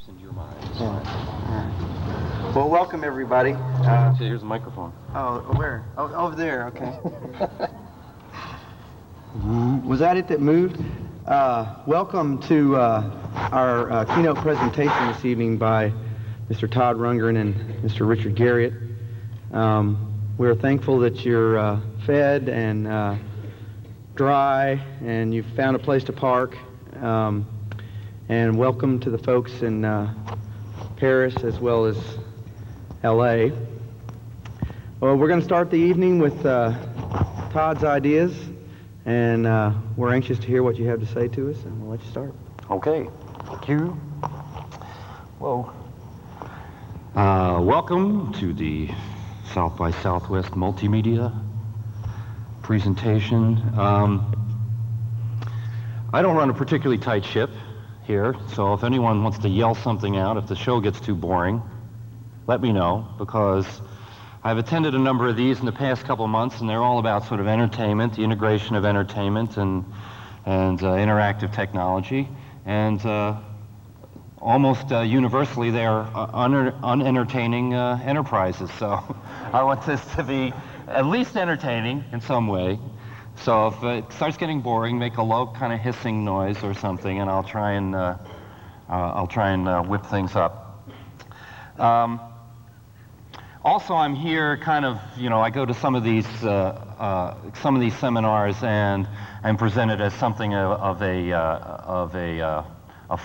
into your mind. Yeah. All right. Well, welcome everybody. So here's the microphone. Oh, where? Oh, over there. Okay. Was that it that moved? Welcome to our keynote presentation this evening by Mr. Todd Rundgren and Mr. Richard Garriott. We're thankful that you're fed and dry and you've found a place to park. And welcome to the folks in Paris as well as LA. Well, we're going to start the evening with Todd's ideas, and we're anxious to hear what you have to say to us, and we'll let you start. Okay, thank you. Well, welcome to the South by Southwest Multimedia presentation. I don't run a particularly tight ship here, so if anyone wants to yell something out, if the show gets too boring, let me know, because I've attended a number of these in the past couple of months, and they're all about sort of entertainment, the integration of entertainment and interactive technology, and almost universally they are unentertaining enterprises. So I want this to be at least entertaining in some way. So if it starts getting boring, make a low kind of hissing noise or something, and I'll try and whip things up. Also, I'm here kind of, I go to some of these seminars and I'm presented as something of a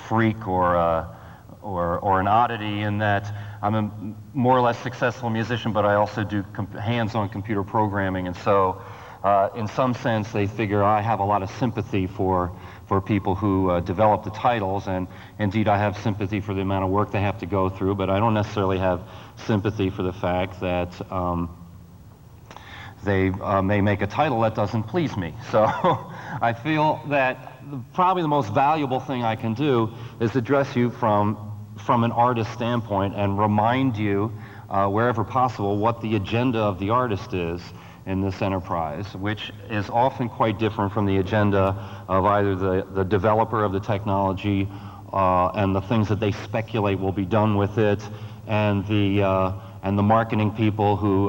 freak or an oddity, in that I'm a more or less successful musician, but I also do hands-on computer programming, and so in some sense they figure I have a lot of sympathy for people who develop the titles, and indeed I have sympathy for the amount of work they have to go through, but I don't necessarily have sympathy for the fact that they may make a title that doesn't please me. So I feel that probably the most valuable thing I can do is address you from an artist standpoint and remind you, wherever possible, what the agenda of the artist is in this enterprise, which is often quite different from the agenda of either the developer of the technology and the things that they speculate will be done with it, and the marketing people who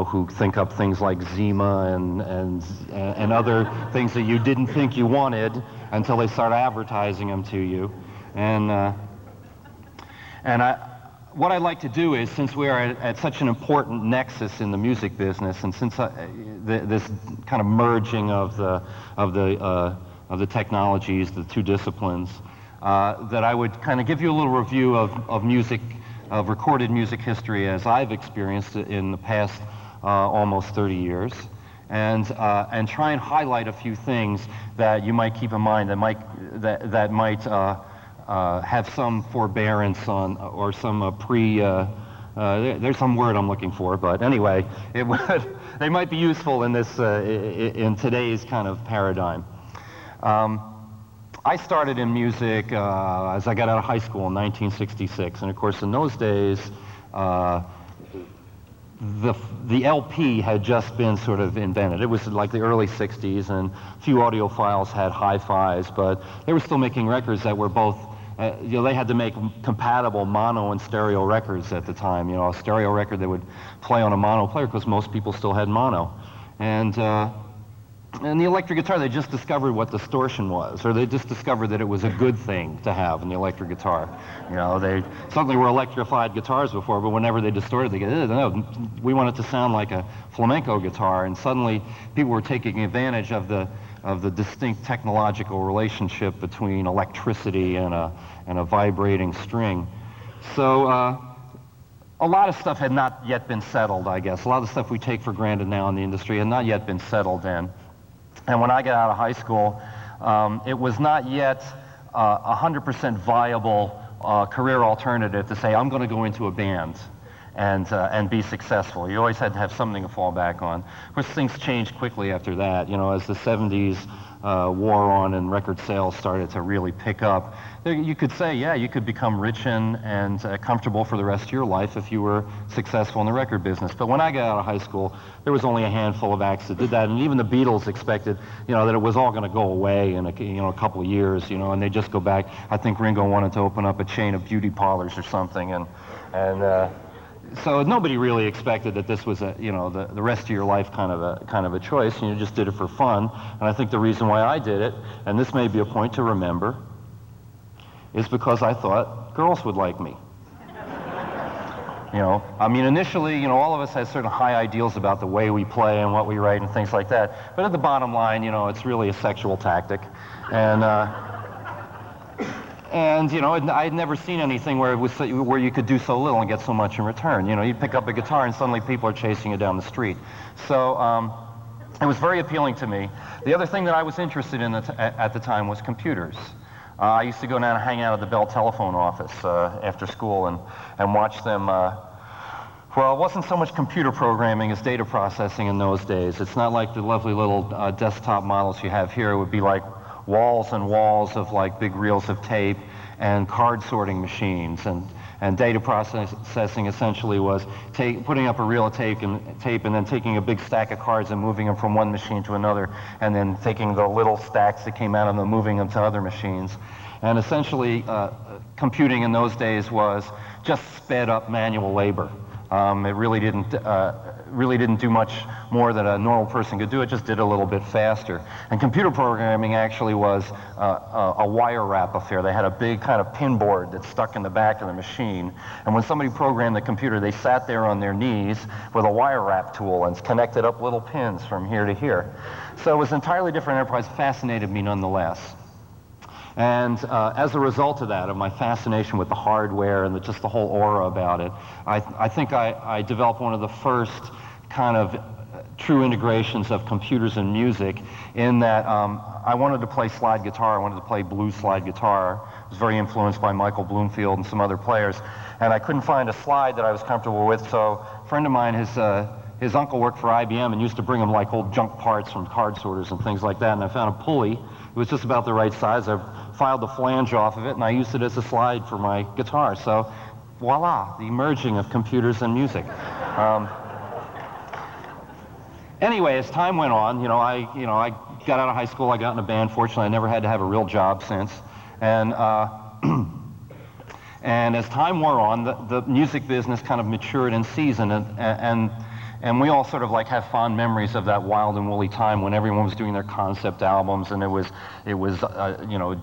who think up things like Zima and other things that you didn't think you wanted until they start advertising them to you. What I'd like to do is, since we are at such an important nexus in the music business, and since this kind of merging of the technologies, the two disciplines, that I would kind of give you a little review of music, of recorded music history as I've experienced it in the past almost 30 years, and try and highlight a few things that you might keep in mind that might have some forbearance on, or some there's some word I'm looking for, but anyway, they might be useful in this in today's kind of paradigm. I started in music as I got out of high school in 1966, and of course in those days the LP had just been sort of invented. It was like the early 60s, and a few audiophiles had hi-fis, but they were still making records that were both they had to make compatible mono and stereo records at the time. A stereo record that would play on a mono player, because most people still had mono. And the electric guitar, they just discovered what distortion was, or they just discovered that it was a good thing to have in the electric guitar. They certainly were electrified guitars before, but whenever they distorted, they go, no, we want it to sound like a flamenco guitar, and suddenly people were taking advantage of the distinct technological relationship between electricity and a vibrating string. So a lot of stuff had not yet been settled, I guess. A lot of the stuff we take for granted now in the industry had not yet been settled then. And when I got out of high school, it was not yet 100% viable career alternative to say, I'm going to go into a band and be successful. You always had to have something to fall back on. Of course, things changed quickly after that. As the 70s wore on and record sales started to really pick up, you could say, yeah, you could become rich and comfortable for the rest of your life if you were successful in the record business. But when I got out of high school, there was only a handful of acts that did that, and even the Beatles expected, that it was all going to go away in a couple of years, and they just go back. I think Ringo wanted to open up a chain of beauty parlors or something, and so nobody really expected that this was the rest of your life kind of a choice. You just did it for fun. And I think the reason why I did it, and this may be a point to remember, is because I thought girls would like me. Initially, all of us had certain high ideals about the way we play and what we write and things like that. But at the bottom line, it's really a sexual tactic, and I had never seen anything where where you could do so little and get so much in return. You'd pick up a guitar and suddenly people are chasing you down the street. So it was very appealing to me. The other thing that I was interested in at the time was computers. I used to go down and hang out at the Bell telephone office after school and watch them. Well, it wasn't so much computer programming as data processing in those days. It's not like the lovely little desktop models you have here. It would be like walls and walls of like big reels of tape and card sorting machines, and data processing essentially was putting up a reel of tape and then taking a big stack of cards and moving them from one machine to another, and then taking the little stacks that came out of them, moving them to other machines. And essentially computing in those days was just sped up manual labor. It really didn't do much more than a normal person could do. It just did a little bit faster. And computer programming actually was a wire wrap affair. They had a big kind of pin board that stuck in the back of the machine. And when somebody programmed the computer, they sat there on their knees with a wire wrap tool and connected up little pins from here to here. So it was an entirely different enterprise. Fascinated me nonetheless. And as a result of that, of my fascination with the hardware and just the whole aura about it, I think I developed one of the first kind of true integrations of computers and music, in that I wanted to play slide guitar. I wanted to play blues slide guitar. I was very influenced by Michael Bloomfield and some other players, and I couldn't find a slide that I was comfortable with, so a friend of mine, his uncle worked for IBM and used to bring him like old junk parts from card sorters and things like that, and I found a pulley. It was just about the right size. I filed the flange off of it, and I used it as a slide for my guitar. So, voila, the merging of computers and music. Anyway, as time went on, I got out of high school. I got in a band. Fortunately, I never had to have a real job since. And and as time wore on, the music business kind of matured in season, and we all sort of like have fond memories of that wild and woolly time when everyone was doing their concept albums, and it was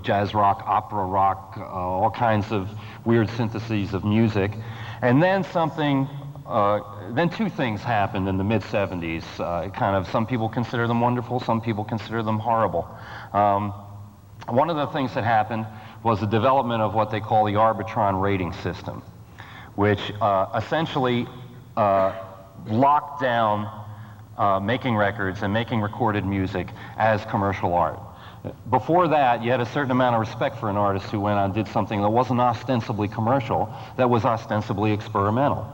jazz rock, opera rock, all kinds of weird syntheses of music. And then then two things happened in the mid-'70s. Kind of, some people consider them wonderful, some people consider them horrible. One of the things that happened was the development of what they call the Arbitron rating system, which essentially locked down making records and making recorded music as commercial art. Before that, you had a certain amount of respect for an artist who went out and did something that wasn't ostensibly commercial, that was ostensibly experimental.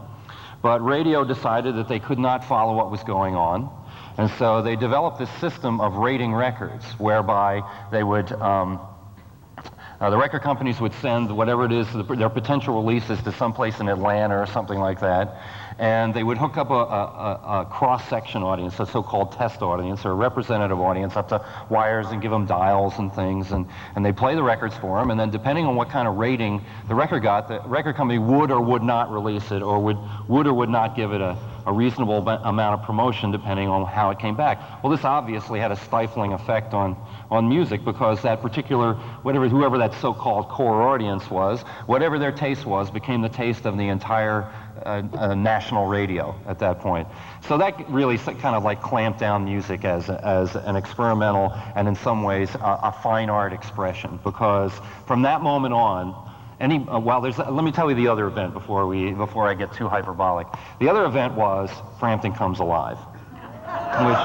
But radio decided that they could not follow what was going on, and so they developed this system of rating records, whereby they would the record companies would send whatever it is, their potential releases, to someplace in Atlanta or something like that, and they would hook up a cross-section audience, a so-called test audience, or a representative audience, up to wires and give them dials and things, and they play the records for them, and then depending on what kind of rating the record got, the record company would or would not release it, or would or would not give it a reasonable amount of promotion depending on how it came back. Well, this obviously had a stifling effect on music, because that particular, whoever that so-called core audience was, whatever their taste was, became the taste of the entire national radio at that point. So that really kind of like clamped down music as an experimental and in some ways a fine art expression, because from that moment on, let me tell you the other event before I get too hyperbolic. The other event was Frampton Comes Alive, which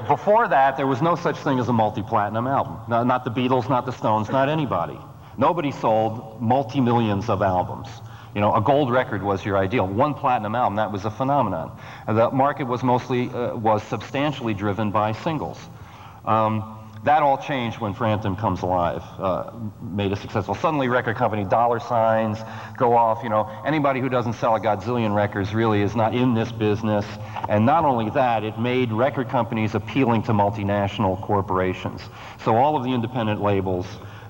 before that there was no such thing as a multi-platinum album. No, not the Beatles, not the Stones, not anybody. Nobody sold multi-millions of albums. A gold record was your ideal. One platinum album, that was a phenomenon. The market was substantially driven by singles. That all changed when Frampton Comes Alive made it successful. Suddenly record company dollar signs go off, you know. Anybody who doesn't sell a godzillion records really is not in this business. And not only that, it made record companies appealing to multinational corporations. So all of the independent labels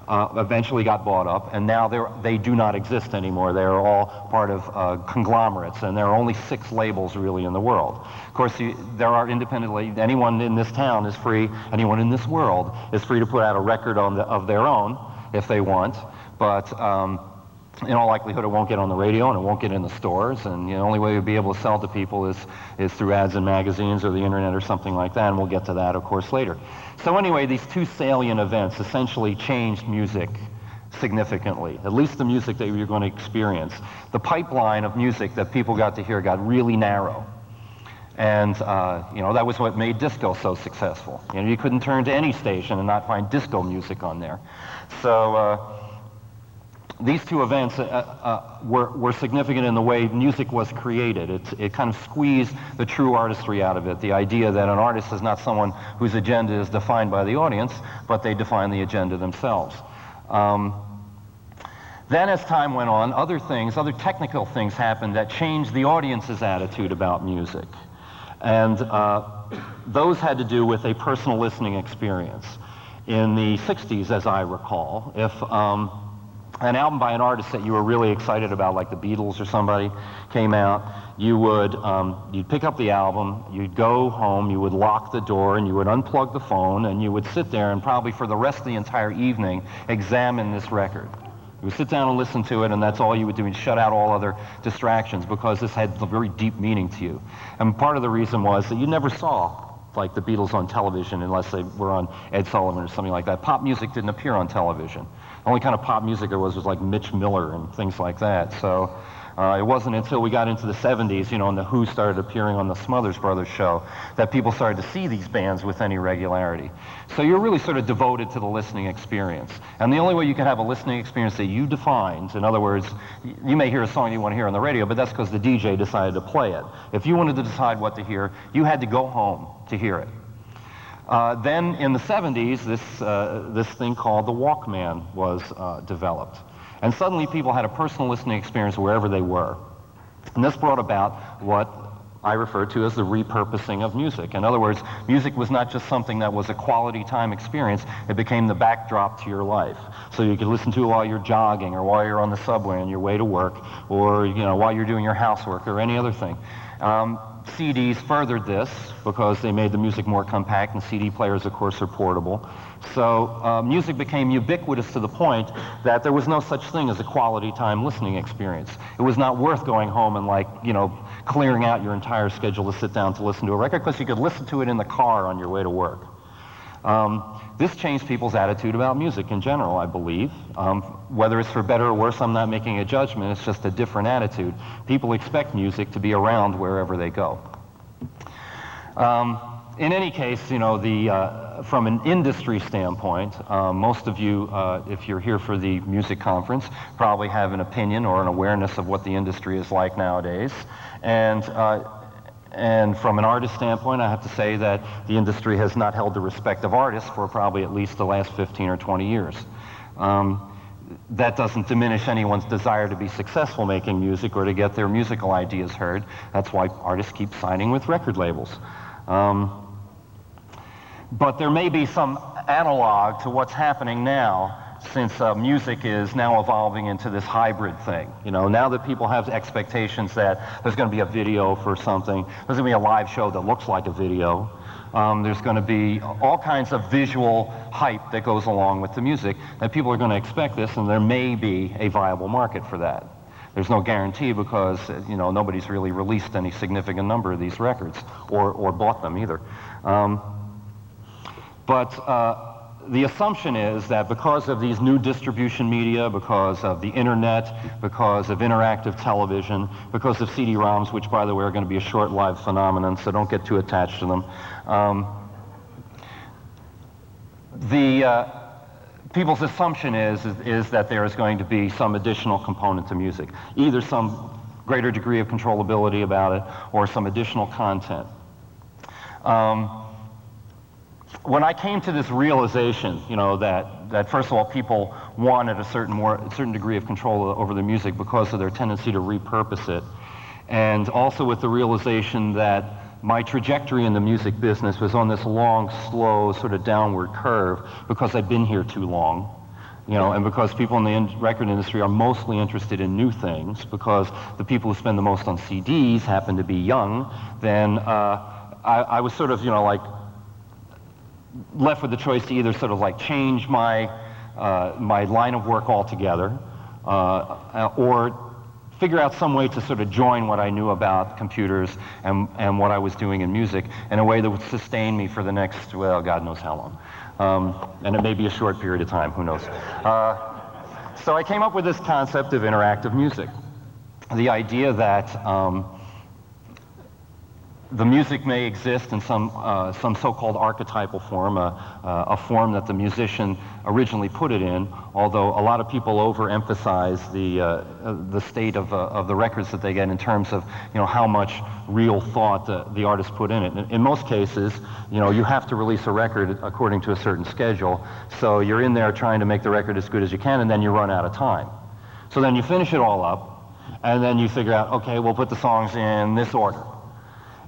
eventually got bought up, and now they do not exist anymore. They are all part of conglomerates, and there are only 6 labels really in the world. Of course, there are independent labels. Anyone in this town is free, anyone in this world is free to put out a record of their own if they want, but in all likelihood it won't get on the radio and it won't get in the stores, and the only way you'll be able to sell to people is through ads in magazines or the internet or something like that, and we'll get to that, of course, later. So anyway, these 2 salient events essentially changed music significantly, at least the music that you're going to experience. The pipeline of music that people got to hear got really narrow. And, that was what made disco so successful. You couldn't turn to any station and not find disco music on there. So these 2 events were significant in the way music was created. It kind of squeezed the true artistry out of it, the idea that an artist is not someone whose agenda is defined by the audience, but they define the agenda themselves. Then as time went on, other technical things happened that changed the audience's attitude about music. And those had to do with a personal listening experience. In the 60s, as I recall, if an album by an artist that you were really excited about, like the Beatles or somebody, came out, you'd pick up the album, you'd go home, you would lock the door, and you would unplug the phone, and you would sit there and probably for the rest of the entire evening examine this record. You would sit down and listen to it, and that's all you would do, and shut out all other distractions, because this had a very deep meaning to you. And part of the reason was that you never saw like the Beatles on television unless they were on Ed Sullivan or something like that. Pop music didn't appear on television. The only kind of pop music there was like Mitch Miller and things like that. So it wasn't until we got into the 70s, and the Who started appearing on the Smothers Brothers show, that people started to see these bands with any regularity. So you're really sort of devoted to the listening experience. And the only way you can have a listening experience that you defined, in other words, you may hear a song you want to hear on the radio, but that's because the DJ decided to play it. If you wanted to decide what to hear, you had to go home to hear it. Then in the 70s, this thing called the Walkman was developed. And suddenly people had a personal listening experience wherever they were. And this brought about what I refer to as the repurposing of music. In other words, music was not just something that was a quality time experience, it became the backdrop to your life. So you could listen to it while you're jogging, or while you're on the subway on your way to work, or while you're doing your housework, or any other thing. CDs furthered this because they made the music more compact, and CD players, of course, are portable. So music became ubiquitous to the point that there was no such thing as a quality time listening experience. It was not worth going home and clearing out your entire schedule to sit down to listen to a record, because you could listen to it in the car on your way to work. This changed people's attitude about music in general, I believe. Whether it's for better or worse, I'm not making a judgment. It's just a different attitude. People expect music to be around wherever they go. In any case, from an industry standpoint, most of you, if you're here for the music conference, probably have an opinion or an awareness of what the industry is like nowadays. And from an artist standpoint, I have to say that the industry has not held the respect of artists for probably at least the last 15 or 20 years. That doesn't diminish anyone's desire to be successful making music or to get their musical ideas heard. That's why artists keep signing with record labels. But there may be some analog to what's happening now, since music is now evolving into this hybrid thing. Now that people have expectations that there's going to be a video for something, there's going to be a live show that looks like a video, there's going to be all kinds of visual hype that goes along with the music, and people are going to expect this, and there may be a viable market for that. There's no guarantee, because nobody's really released any significant number of these records, or bought them either. The assumption is that because of these new distribution media, because of the internet, because of interactive television, because of CD-ROMs, which, by the way, are going to be a short-lived phenomenon, so don't get too attached to them, people's assumption is that there is going to be some additional component to music, either some greater degree of controllability about it, or some additional content. when I came to this realization, that first of all, people wanted a certain degree of control over their music because of their tendency to repurpose it, and also with the realization that my trajectory in the music business was on this long, slow, sort of downward curve because I've been here too long, and because people in the record industry are mostly interested in new things, because the people who spend the most on CDs happen to be young, then I was sort of, left with the choice to either sort of like change my my line of work altogether, or figure out some way to sort of join what I knew about computers and what I was doing in music in a way that would sustain me for the next, well, God knows how long. And it may be a short period of time, who knows. So I came up with this concept of interactive music. The idea that the music may exist in some so-called archetypal form, a form that the musician originally put it in, although a lot of people overemphasize the state of the records that they get in terms of how much real thought the artist put in it. In most cases, you have to release a record according to a certain schedule, so you're in there trying to make the record as good as you can, and then you run out of time. So then you finish it all up, and then you figure out, okay, we'll put the songs in this order.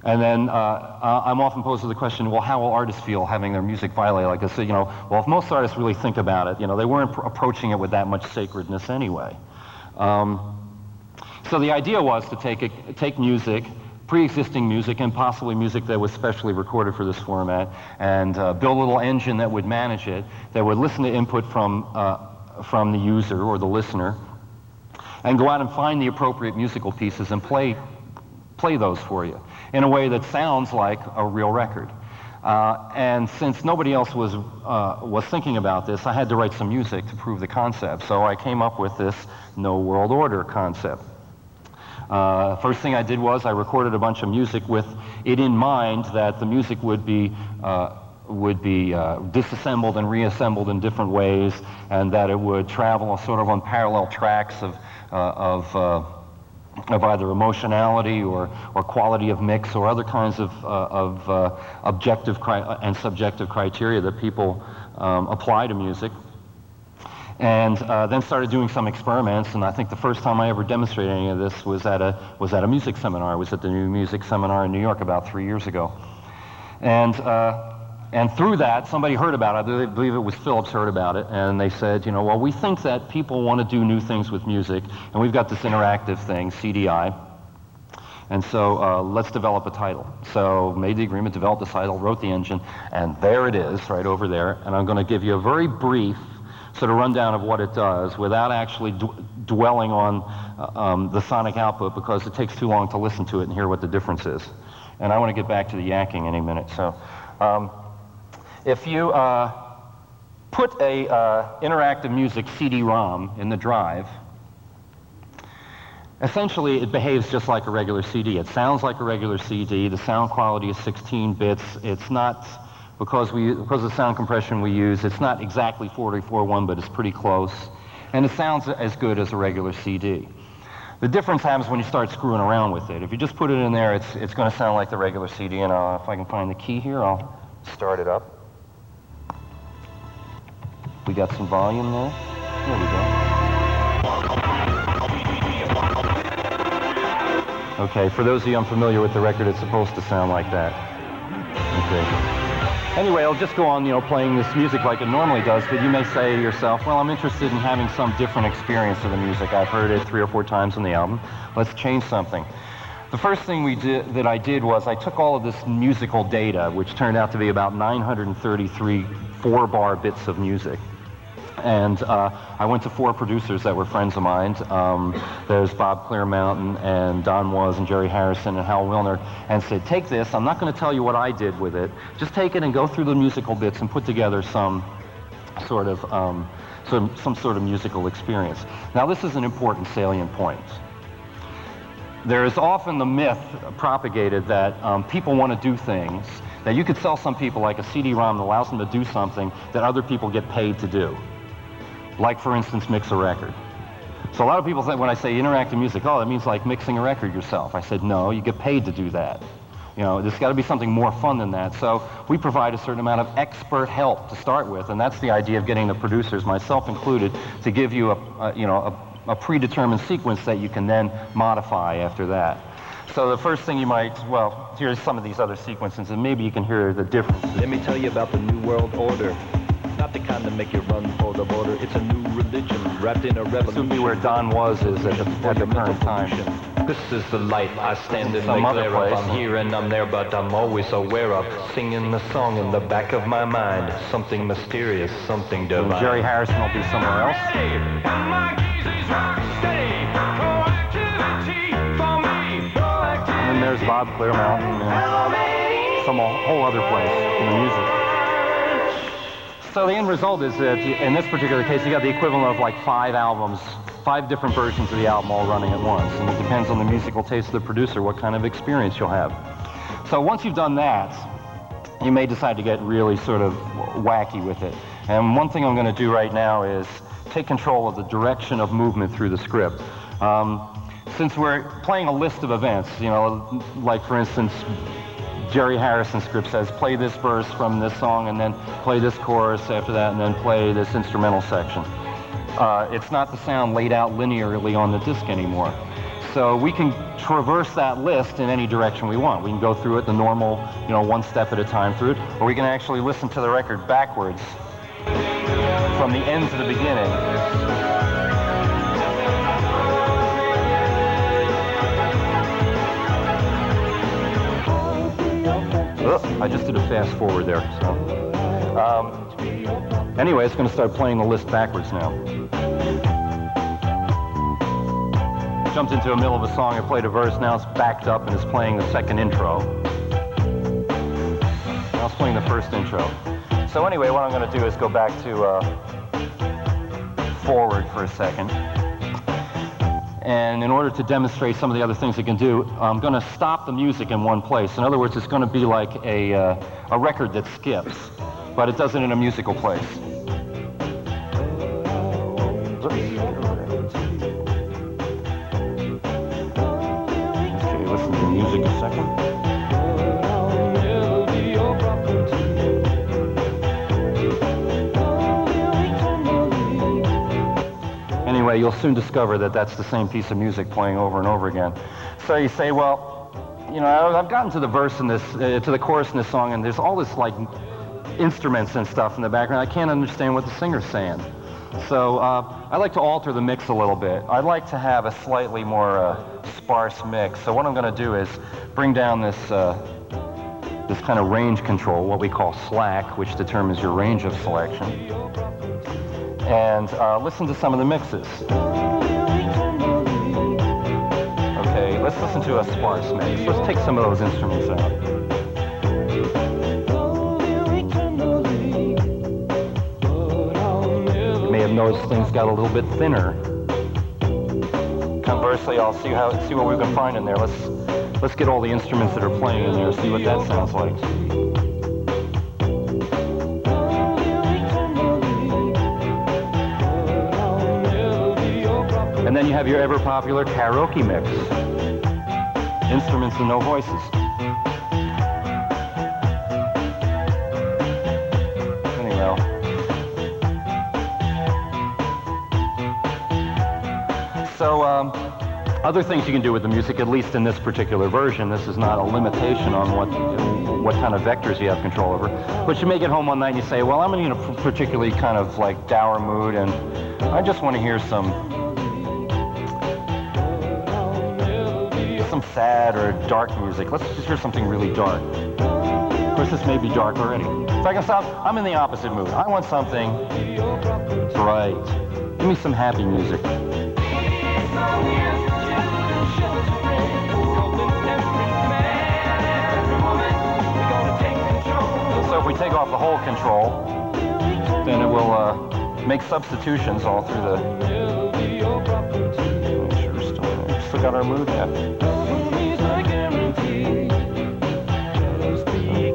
And then I'm often posed with the question, well, how will artists feel having their music violated like this? So, well, if most artists really think about it, they weren't approaching it with that much sacredness anyway. So the idea was to take music, pre-existing music, and possibly music that was specially recorded for this format, and build a little engine that would manage it, that would listen to input from the user or the listener, and go out and find the appropriate musical pieces and play those for you in a way that sounds like a real record. And since nobody else was thinking about this, I had to write some music to prove the concept. So I came up with this no world order concept. First thing I did was I recorded a bunch of music with it in mind that the music would be disassembled and reassembled in different ways, and that it would travel sort of on parallel tracks of either emotionality or quality of mix or other kinds of objective and subjective criteria that people apply to music. And then started doing some experiments, and I think the first time I ever demonstrated any of this was at a music seminar. I was at the New Music Seminar in New York about 3 years ago. And through that, somebody heard about it. I believe it was Phillips heard about it, and they said, well, we think that people want to do new things with music, and we've got this interactive thing, CDI, and so let's develop a title. So made the agreement, developed the title, wrote the engine, and there it is, right over there. And I'm going to give you a very brief sort of rundown of what it does without actually dwelling on the sonic output, because it takes too long to listen to it and hear what the difference is. And I want to get back to the yakking in a minute. So. If you put a interactive music CD-ROM in the drive, essentially it behaves just like a regular CD. It sounds like a regular CD. The sound quality is 16 bits. It's not, because of the sound compression we use, it's not exactly 44.1, but it's pretty close. And it sounds as good as a regular CD. The difference happens when you start screwing around with it. If you just put it in there, it's going to sound like the regular CD. And if I can find the key here, I'll start it up. We got some volume there. There we go. Okay, for those of you unfamiliar with the record, it's supposed to sound like that. Okay. Anyway, I'll just go on, playing this music like it normally does, but you may say to yourself, well, I'm interested in having some different experience of the music. I've heard it 3 or 4 times on the album. Let's change something. The first thing I did was I took all of this musical data, which turned out to be about 933 4-bar bits of music. And I went to 4 producers that were friends of mine. There's Bob Clearmountain and Don Was and Jerry Harrison and Hal Wilner, and said, take this, I'm not going to tell you what I did with it, just take it and go through the musical bits and put together some sort of musical experience. Now this is an important salient point. There is often the myth propagated that people want to do things, that you could sell some people like a CD-ROM that allows them to do something that other people get paid to do. Like, for instance, mix a record. So a lot of people say, when I say interactive music, oh, that means like mixing a record yourself. I said, no, you get paid to do that. You know, there's got to be something more fun than that. So we provide a certain amount of expert help to start with, and that's the idea of getting the producers, myself included, to give you a predetermined sequence that you can then modify after that. So the first thing you might, well, here's some of these other sequences, and maybe you can hear the difference. Let me tell you about the New World Order. Not the kind that make you run for the border. It's a new religion wrapped in a revolution. This would be where Don was at the current time. This is the light I stand in Some the other glare of. place. I'm here and I'm there, but I'm always aware of singing the song in the back of my mind. Something mysterious, something divine. And Jerry Harrison will be somewhere else. And then there's Bob Clearmountain and some whole other place in the music. So the end result is that in this particular case, you got the equivalent of like 5 albums, 5 different versions of the album all running at once. And it depends on the musical taste of the producer, what kind of experience you'll have. So once you've done that, you may decide to get really sort of wacky with it. And one thing I'm going to do right now is take control of the direction of movement through the script. Since we're playing a list of events, you know, like for instance, Jerry Harrison's script says, play this verse from this song, and then play this chorus after that, and then play this instrumental section. It's not the sound laid out linearly on the disc anymore. So we can traverse that list in any direction we want. We can go through it the normal, you know, one step at a time through it, or we can actually listen to the record backwards from the end to the beginning. I just did a fast forward there. So, anyway, it's going to start playing the list backwards now. Jumped into the middle of a song and played a verse. Now it's backed up and it's playing the second intro. Now it's playing the first intro. So anyway, what I'm going to do is go back to forward for a second. And in order to demonstrate some of the other things it can do, I'm going to stop the music in one place. In other words, it's going to be like a record that skips, but it does it in a musical place. Okay, listen to the music a second. Anyway, you'll soon discover that that's the same piece of music playing over and over again. So you say, well, you know, I've gotten to the verse in this, to the chorus in this song, and there's all this like instruments and stuff in the background. I can't understand what the singer's saying. So I like to alter the mix a little bit. I'd like to have a slightly more sparse mix. So what I'm going to do is bring down this this kind of range control, what we call slack, which determines your range of selection. And listen to some of the mixes. Okay, let's listen to a sparse mix. Let's take some of those instruments out. You may have noticed things got a little bit thinner. Conversely, I'll see what we can find in there. Let's get all the instruments that are playing in there, see what that sounds like. And then you have your ever-popular karaoke mix. Instruments and no voices. Anyhow. So, other things you can do with the music, at least in this particular version, this is not a limitation on what kind of vectors you have control over. But you may get home one night and you say, well, I'm in a particularly kind of like dour mood, and I just want to hear some sad or dark music. Let's just hear something really dark. Of course, this may be dark already. So I can stop. I'm in the opposite mood. I want something bright. Give me some happy music. So if we take off the whole control, then it will make substitutions all through the... Make sure we're still got our mood yet.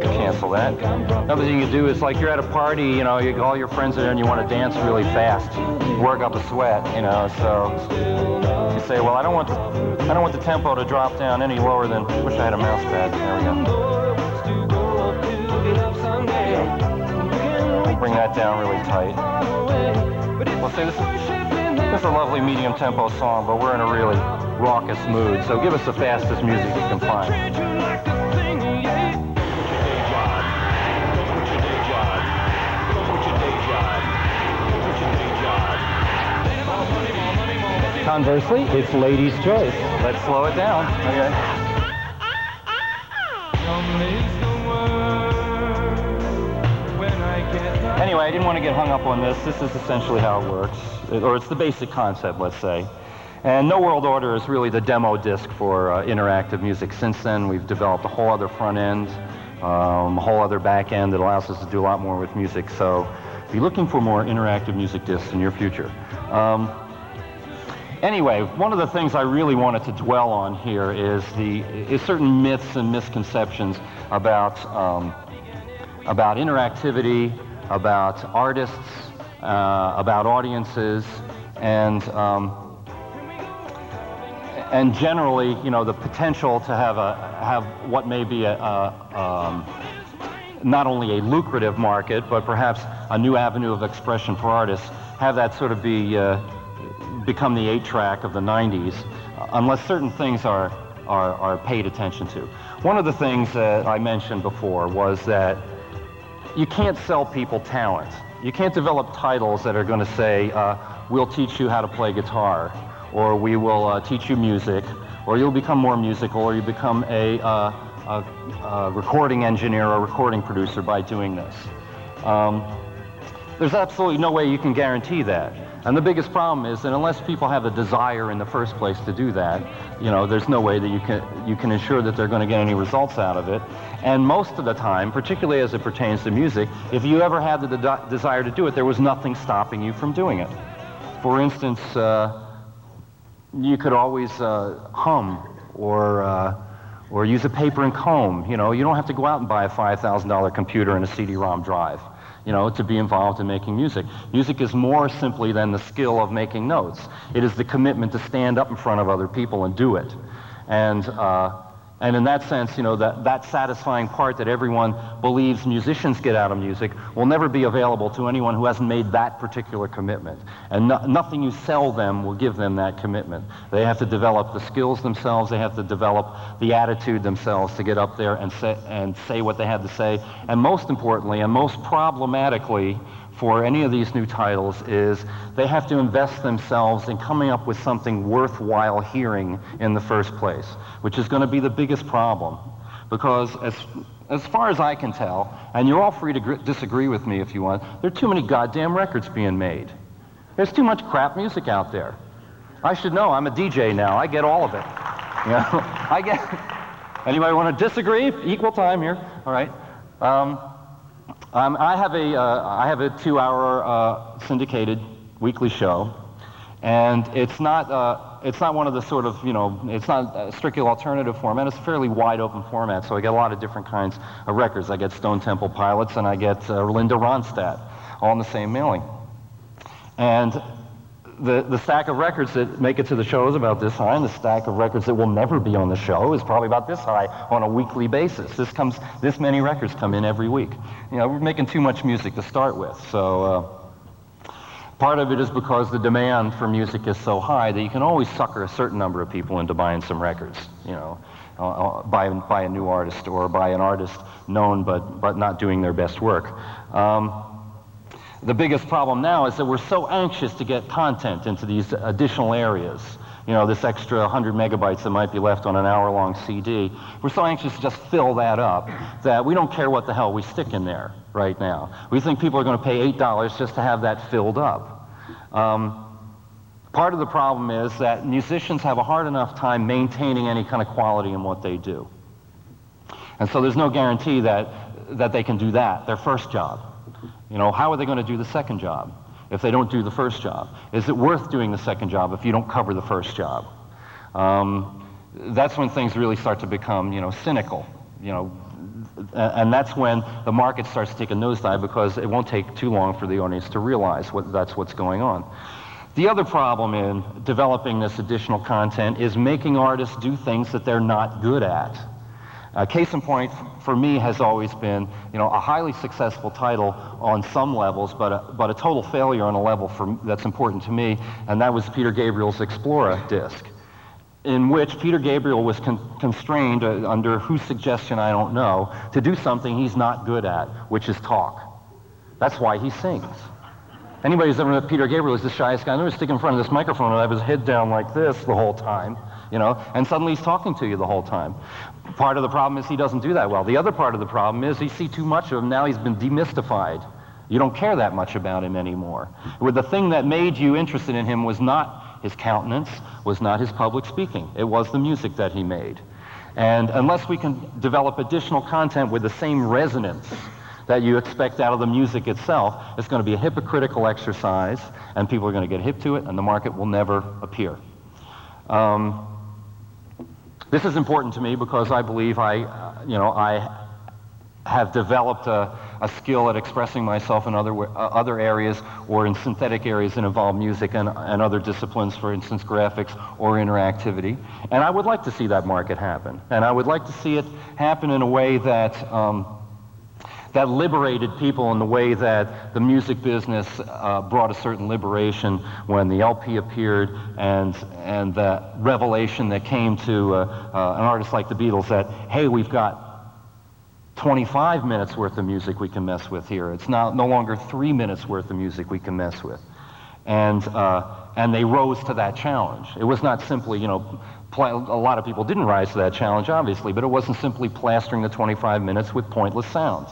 Cancel cancel that. Another thing you do is like you're at a party, you know, all your friends are there and you want to dance really fast, work up a sweat, you know, so you say, well, I don't want the tempo to drop down any lower than, I wish I had a mouse pad. There we go. Bring that down really tight. Well, say this is a lovely medium tempo song, but we're in a really raucous mood, so give us the fastest music you can find. Conversely, it's ladies' choice. Let's slow it down. Okay. Anyway, I didn't want to get hung up on this. This is essentially how it works, or it's the basic concept, let's say. And No World Order is really the demo disc for interactive music. Since then, we've developed a whole other front end, a whole other back end that allows us to do a lot more with music. So be looking for more interactive music discs in your future. Anyway, one of the things I really wanted to dwell on here is certain myths and misconceptions about interactivity, about artists, about audiences, and generally, you know, the potential to have what may be not only a lucrative market, but perhaps a new avenue of expression for artists, have that sort of become the 8-track of the 90s, unless certain things are paid attention to. One of the things that I mentioned before was that you can't sell people talent. You can't develop titles that are going to say, we'll teach you how to play guitar, or we will teach you music, or you'll become more musical, or you become a recording engineer or recording producer by doing this. There's absolutely no way you can guarantee that. And the biggest problem is that unless people have a desire in the first place to do that, you know, there's no way that you can ensure that they're going to get any results out of it. And most of the time, particularly as it pertains to music, if you ever had the desire to do it, there was nothing stopping you from doing it. For instance, you could always hum or use a paper and comb. You know, you don't have to go out and buy a $5,000 computer and a CD-ROM drive, you know, to be involved in making music. Music is more simply than the skill of making notes. It is the commitment to stand up in front of other people and do it. And in that sense, you know, that satisfying part that everyone believes musicians get out of music will never be available to anyone who hasn't made that particular commitment. And nothing you sell them will give them that commitment. They have to develop the skills themselves. They have to develop the attitude themselves to get up there and say what they have to say. And most importantly, and most problematically for any of these new titles, is they have to invest themselves in coming up with something worthwhile hearing in the first place, which is going to be the biggest problem. Because as far as I can tell, and you're all free to disagree with me if you want, there are too many goddamn records being made. There's too much crap music out there. I should know, I'm a DJ now, I get all of it. You know, anybody want to disagree? Equal time here, all right. I have a 2-hour syndicated weekly show, and it's not one of the sort of, you know, it's not a strictly alternative format. It's a fairly wide open format, so I get a lot of different kinds of records. I get Stone Temple Pilots, and I get Linda Ronstadt, all in the same mailing. And the stack of records that make it to the show is about this high, and the stack of records that will never be on the show is probably about this high on a weekly basis. This many records come in every week. You know, we're making too much music to start with, so part of it is because the demand for music is so high that you can always sucker a certain number of people into buying some records, you know, by a new artist or by an artist known but not doing their best work. The biggest problem now is that we're so anxious to get content into these additional areas. You know, this extra 100 megabytes that might be left on an hour-long CD. We're so anxious to just fill that up that we don't care what the hell we stick in there right now. We think people are going to pay $8 just to have that filled up. Part of the problem is that musicians have a hard enough time maintaining any kind of quality in what they do. And so there's no guarantee that they can do that, their first job. You know, how are they going to do the second job if they don't do the first job? Is it worth doing the second job if you don't cover the first job? That's when things really start to become, you know, cynical. You know, And that's when the market starts to take a nosedive, because it won't take too long for the audience to realize that's what's going on. The other problem in developing this additional content is making artists do things that they're not good at. Case in point for me has always been, a highly successful title on some levels, but a total failure on a level that's important to me, and that was Peter Gabriel's Explora disc, in which Peter Gabriel was constrained, under whose suggestion I don't know, to do something he's not good at, which is talk. That's why he sings. Anybody who's ever met Peter Gabriel is the shyest guy. I never stick in front of this microphone and have his head down like this the whole time, and suddenly he's talking to you the whole time. Part of the problem is he doesn't do that well. The other part of the problem is you see too much of him. Now he's been demystified. You don't care that much about him anymore. The thing that made you interested in him was not his countenance, was not his public speaking. It was the music that he made. And unless we can develop additional content with the same resonance that you expect out of the music itself, it's going to be a hypocritical exercise, and people are going to get hip to it, and the market will never appear. This is important to me because I believe I have developed a skill at expressing myself in other areas, or in synthetic areas that involve music and other disciplines, for instance, graphics or interactivity. And I would like to see that market happen. And I would like to see it happen in a way that that liberated people, in the way that the music business brought a certain liberation when the LP appeared, and the revelation that came to an artist like the Beatles that, hey, we've got 25 minutes worth of music we can mess with here. It's no longer 3 minutes worth of music we can mess with. And they rose to that challenge. It was not simply, a lot of people didn't rise to that challenge, obviously, but it wasn't simply plastering the 25 minutes with pointless sounds.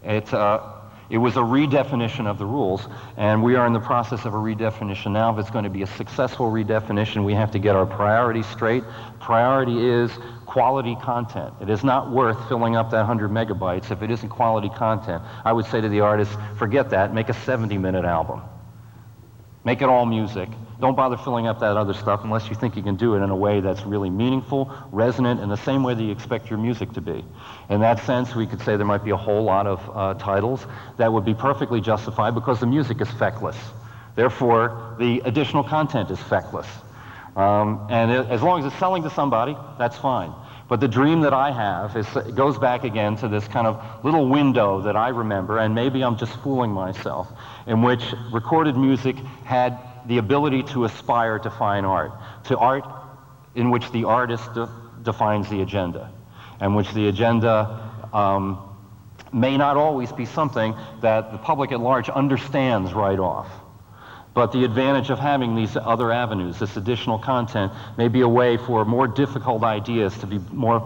It was a redefinition of the rules, and we are in the process of a redefinition now. If it's going to be a successful redefinition, we have to get our priorities straight. Priority is quality content. It is not worth filling up that 100 megabytes if it isn't quality content. I would say to the artist, forget that, make a 70-minute album. Make it all music. Don't bother filling up that other stuff unless you think you can do it in a way that's really meaningful, resonant, in the same way that you expect your music to be. In that sense, we could say there might be a whole lot of titles that would be perfectly justified because the music is feckless. Therefore, the additional content is feckless. And as long as it's selling to somebody, that's fine. But the dream that I have it goes back again to this kind of little window that I remember, and maybe I'm just fooling myself, in which recorded music had the ability to aspire to fine art, to art in which the artist defines the agenda, and which the agenda may not always be something that the public at large understands right off. But the advantage of having these other avenues, this additional content, may be a way for more difficult ideas to be more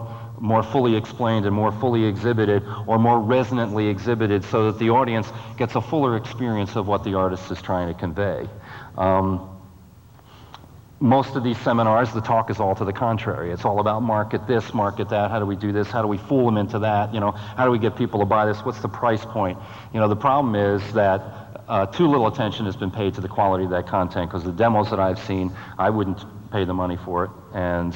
fully explained and more fully exhibited, or more resonantly exhibited, so that the audience gets a fuller experience of what the artist is trying to convey. Most of these seminars, the talk is all to the contrary. It's all about market this, market that, how do we do this, how do we fool them into that, how do we get people to buy this, what's the price point? The problem is that too little attention has been paid to the quality of that content, because the demos that I've seen, I wouldn't pay the money for it, and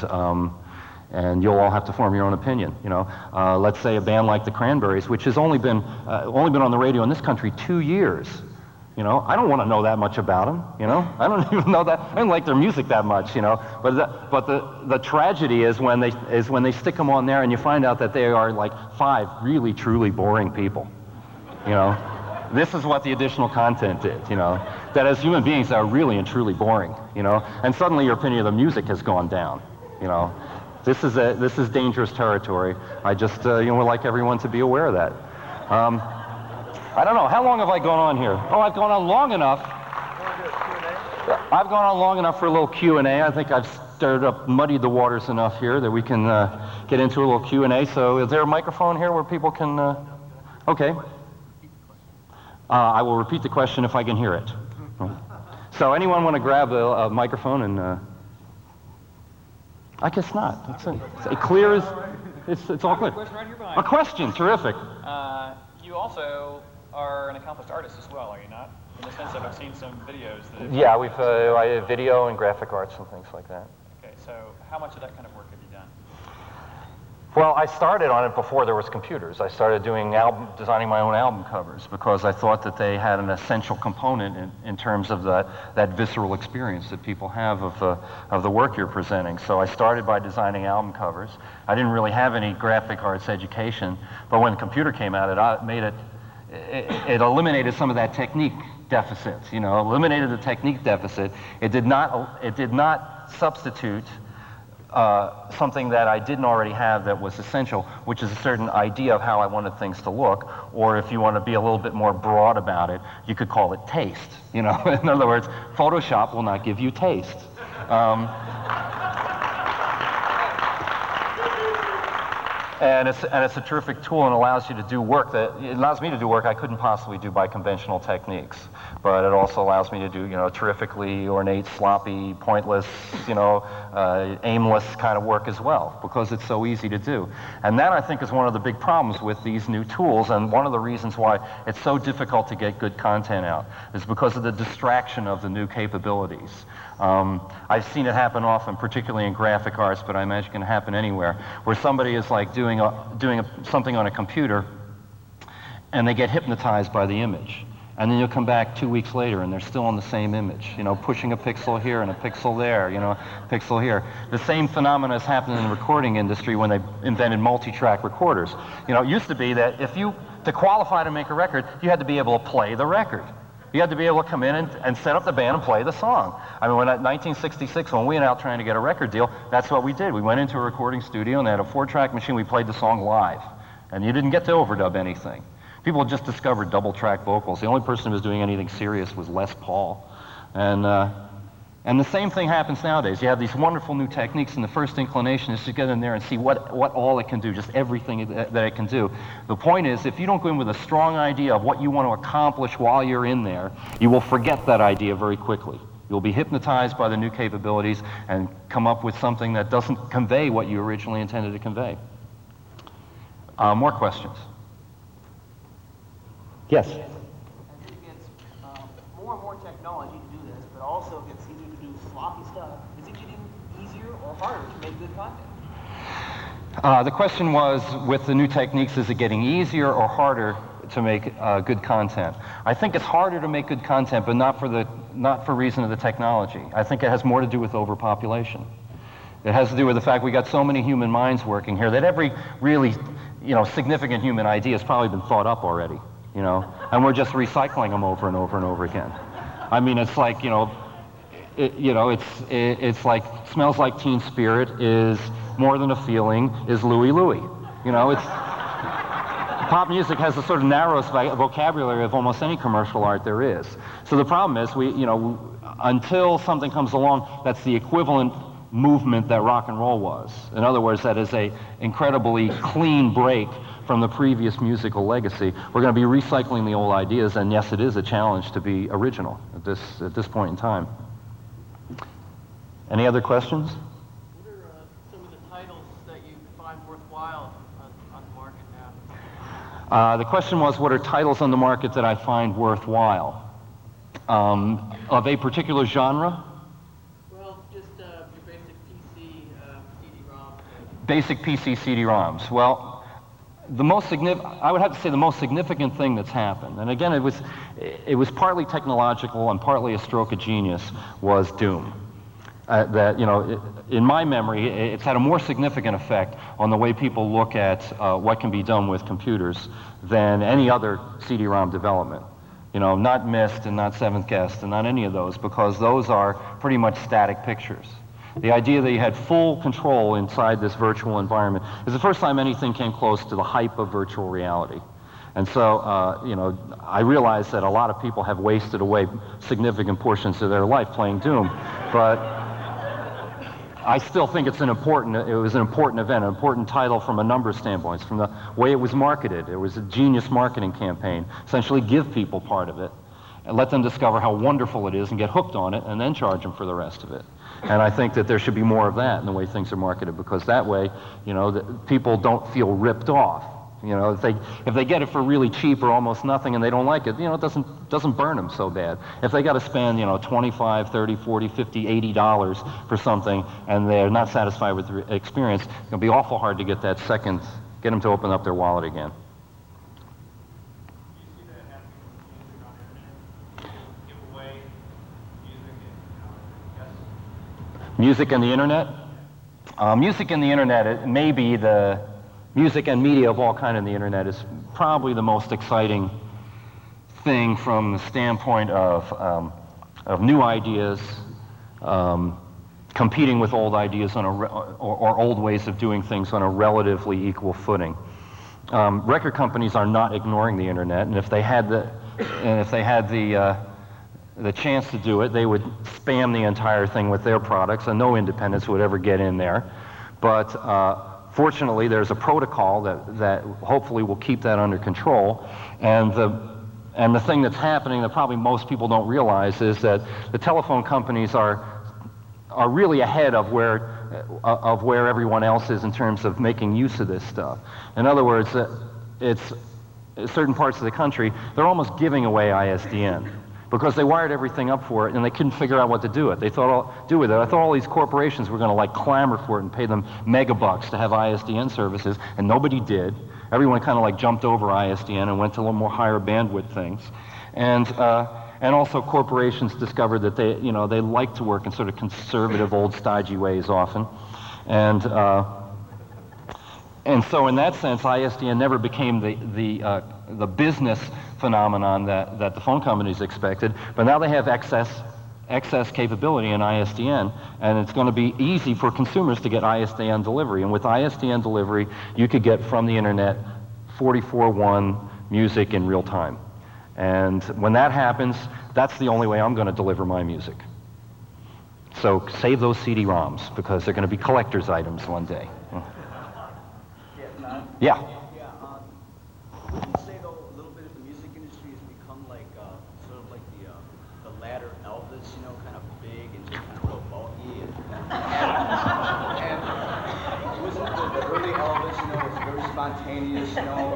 you'll all have to form your own opinion. Let's say a band like the Cranberries, which has only been on the radio in this country 2 years. I don't want to know that much about them. I don't even know that. I don't like their music that much. But the tragedy is when they stick them on there and you find out that they are like 5 really truly boring people. This is what the additional content is. That as human beings they are really and truly boring. And suddenly your opinion of the music has gone down. This is dangerous territory. I just would like everyone to be aware of that. I don't know. How long have I gone on here? Oh, I've gone on long enough. I've gone on long enough for a little Q&A. I think I've muddied the waters enough here that we can get into a little Q&A. So is there a microphone here where people can... Okay. I will repeat the question if I can hear it. So anyone want to grab a microphone and... I guess not. It clear as... It's all clear. A question, terrific. You also are an accomplished artist as well, are you not? In the sense that I've seen some videos that... Yeah, I have video and graphic arts and things like that. Okay, so how much of that kind of work have you Well, I started on it before there was computers. I started designing my own album covers because I thought that they had an essential component in terms of that visceral experience that people have of the work you're presenting. So I started by designing album covers. I didn't really have any graphic arts education, but when the computer came out, it eliminated some of that technique deficit. Eliminated the technique deficit. It did not substitute something that I didn't already have that was essential, which is a certain idea of how I wanted things to look, or if you want to be a little bit more broad about it, you could call it taste. In other words, Photoshop will not give you taste. And it's a terrific tool and allows you to do work it allows me to do work I couldn't possibly do by conventional techniques. But it also allows me to do, terrifically ornate, sloppy, pointless, aimless kind of work as well, because it's so easy to do. And that, I think, is one of the big problems with these new tools, and one of the reasons why it's so difficult to get good content out is because of the distraction of the new capabilities. I've seen it happen often, particularly in graphic arts, but I imagine it can happen anywhere, where somebody is like doing something on a computer, and they get hypnotized by the image. And then you'll come back 2 weeks later, and they're still on the same image, pushing a pixel here and a pixel there, pixel here. The same phenomena has happened in the recording industry when they invented multi-track recorders. It used to be that to qualify to make a record, you had to be able to play the record. You had to be able to come in and set up the band and play the song. I mean, in 1966, when we went out trying to get a record deal, that's what we did. We went into a recording studio, and they had a 4-track machine. We played the song live, and you didn't get to overdub anything. People just discovered double-track vocals. The only person who was doing anything serious was Les Paul. And the same thing happens nowadays. You have these wonderful new techniques, and the first inclination is to get in there and see what all it can do, just everything that it can do. The point is, if you don't go in with a strong idea of what you want to accomplish while you're in there, you will forget that idea very quickly. You'll be hypnotized by the new capabilities and come up with something that doesn't convey what you originally intended to convey. More questions? Yes? As it gets more and more technology to do this, but also gets easier to do sloppy stuff, is it getting easier or harder to make good content? The question was, with the new techniques, is it getting easier or harder to make good content? I think it's harder to make good content, but not for reason of the technology. I think it has more to do with overpopulation. It has to do with the fact we got so many human minds working here that every really, significant human idea has probably been thought up already. And we're just recycling them over and over and over again. I mean, it's like, it's like Smells Like Teen Spirit is More Than a Feeling is Louie Louie. Pop music has the sort of narrowest vocabulary of almost any commercial art there is. So the problem is, until something comes along that's the equivalent movement that rock and roll was. In other words, that is a incredibly clean break from the previous musical legacy. We're going to be recycling the old ideas, and yes, it is a challenge to be original at this point in time. Any other questions? What are some of the titles that you find worthwhile on the market now? The question was, what are titles on the market that I find worthwhile? Of a particular genre? Well, just your basic PC CD-ROM. Basic PC CD-ROMs. Well, I would have to say the most significant thing that's happened, and again, it was partly technological and partly a stroke of genius, was Doom. In my memory, it's had a more significant effect on the way people look at what can be done with computers than any other CD-ROM development. Not Myst and not Seventh Guest and not any of those, because those are pretty much static pictures. The idea that you had full control inside this virtual environment is the first time anything came close to the hype of virtual reality. And so, I realize that a lot of people have wasted away significant portions of their life playing Doom, but I still think it was an important event, an important title from a number of standpoints, from the way it was marketed. It was a genius marketing campaign. Essentially give people part of it and let them discover how wonderful it is and get hooked on it and then charge them for the rest of it. And I think that there should be more of that in the way things are marketed, because that way, people don't feel ripped off. You know, if they get it for really cheap or almost nothing and they don't like it, you know, it doesn't burn them so bad. If they got to spend, you know, $25, $30, $40, $50, $80 for something and they're not satisfied with the experience, it'll be awful hard to get that second, get them to open up their wallet again. Music and the internet? Music and the internet, it may be the music and media of all kind on the internet is probably the most exciting thing from the standpoint of new ideas, competing with old ideas on or old ways of doing things on a relatively equal footing. Record companies are not ignoring the internet, and if they had the chance to do it, they would spam the entire thing with their products, and no independents would ever get in there. But fortunately, there's a protocol that hopefully will keep that under control. And the thing that's happening that probably most people don't realize is that the telephone companies are really ahead of where everyone else is in terms of making use of this stuff. In other words, it's certain parts of the country, they're almost giving away ISDN, because they wired everything up for it and they couldn't figure out what to do with it. I thought all these corporations were going to like clamor for it and pay them megabucks to have ISDN services, and nobody did. Everyone kind of like jumped over ISDN and went to a little more higher bandwidth things. And also corporations discovered that they like to work in sort of conservative, old, stodgy ways often. And so in that sense, ISDN never became the business phenomenon that the phone companies expected, but now they have excess capability in ISDN, and it's going to be easy for consumers to get ISDN delivery. And with ISDN delivery, you could get from the internet 44.1 music in real time. And when that happens, that's the only way I'm going to deliver my music. So save those CD-ROMs, because they're going to be collector's items one day. Yeah. Would you say, though, a little bit of the music industry has become like, sort of like the latter Elvis, you know, kind of big and just kind of real bulky? And wasn't the early Elvis, you know, was very spontaneous, you know,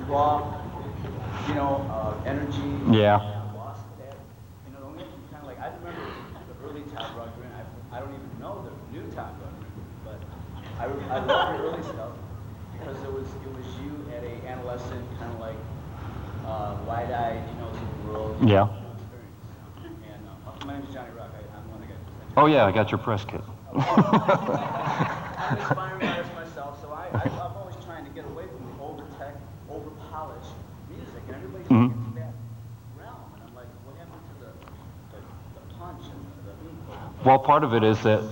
raw, you know, energy? Yeah. Lost that. You know, the only thing kind of like, I remember the early Todd Rundgren. I don't even know the new Todd Rundgren, but I love your early stuff. Because it was you at a adolescent kind of like wide-eyed, you know, to the world. Yeah. Experience. And my name's Johnny Rock. I'm one of the guys. Oh yeah, I got your press kit. I'm an aspiring artist myself, so I'm always trying to get away from the over-tech, over-polished music, and everybody's into that realm. And I'm like, what happened to the punch and the beat? Well, part of it is that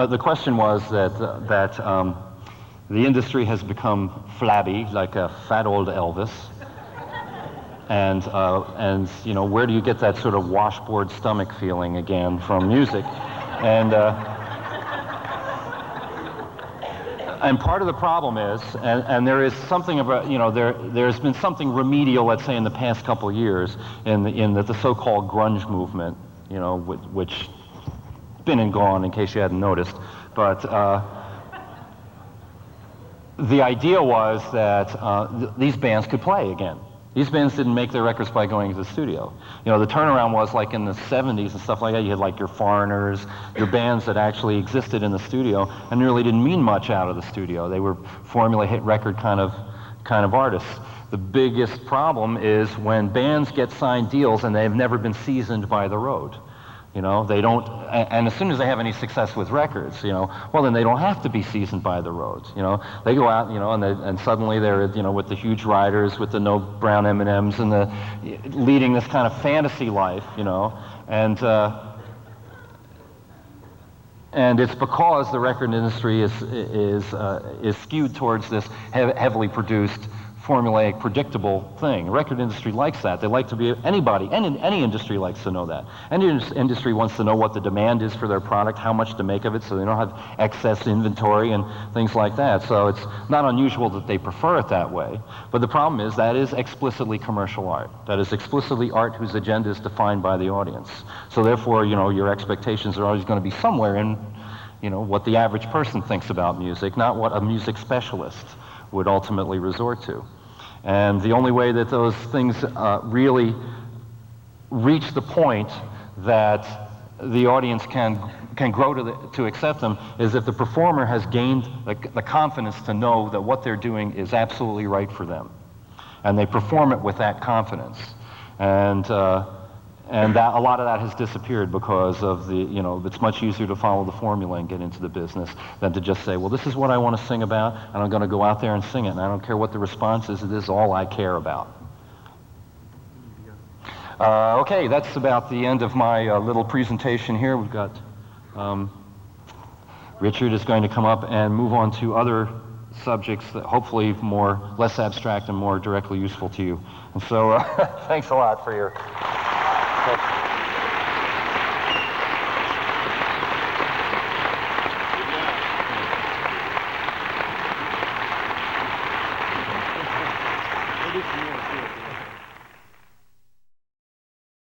the question was that the industry has become flabby, like a fat old Elvis, and you know, where do you get that sort of washboard stomach feeling again from music? And part of the problem is, and there is something about, you know, there's been something remedial, let's say, in the past couple of years in the so-called grunge movement, you know, which been and gone in case you hadn't noticed, but. The idea was that these bands could play again. These bands didn't make their records by going to the studio. You know, the turnaround was like in the 70s and stuff like that. You had like your Foreigners, your bands that actually existed in the studio and really didn't mean much out of the studio. They were formula hit record kind of artists. The biggest problem is when bands get signed deals and they've never been seasoned by the road. You know, they don't, and as soon as they have any success with records, you know, well then they don't have to be seasoned by the roads. You know, they go out, you know, and suddenly they're, you know, with the huge riders, with the no brown M&Ms, and the leading this kind of fantasy life, you know, and it's because the record industry is skewed towards this heavily produced, formulaic, predictable thing. The record industry likes that. They like to be, any industry likes to know that. Any industry wants to know what the demand is for their product, how much to make of it, so they don't have excess inventory and things like that. So it's not unusual that they prefer it that way. But the problem is that is explicitly commercial art. That is explicitly art whose agenda is defined by the audience. So therefore, you know, your expectations are always going to be somewhere in, you know, what the average person thinks about music, not what a music specialist would ultimately resort to. And the only way that those things really reach the point that the audience can grow to accept them is if the performer has gained the confidence to know that what they're doing is absolutely right for them, and they perform it with that confidence. And that a lot of that has disappeared because of it's much easier to follow the formula and get into the business than to just say, well, this is what I want to sing about, and I'm going to go out there and sing it, and I don't care what the response is. It is all I care about. Okay, that's about the end of my little presentation here. We've got Richard is going to come up and move on to other subjects that hopefully less abstract and more directly useful to you. And so thanks a lot for your We'll do some more too.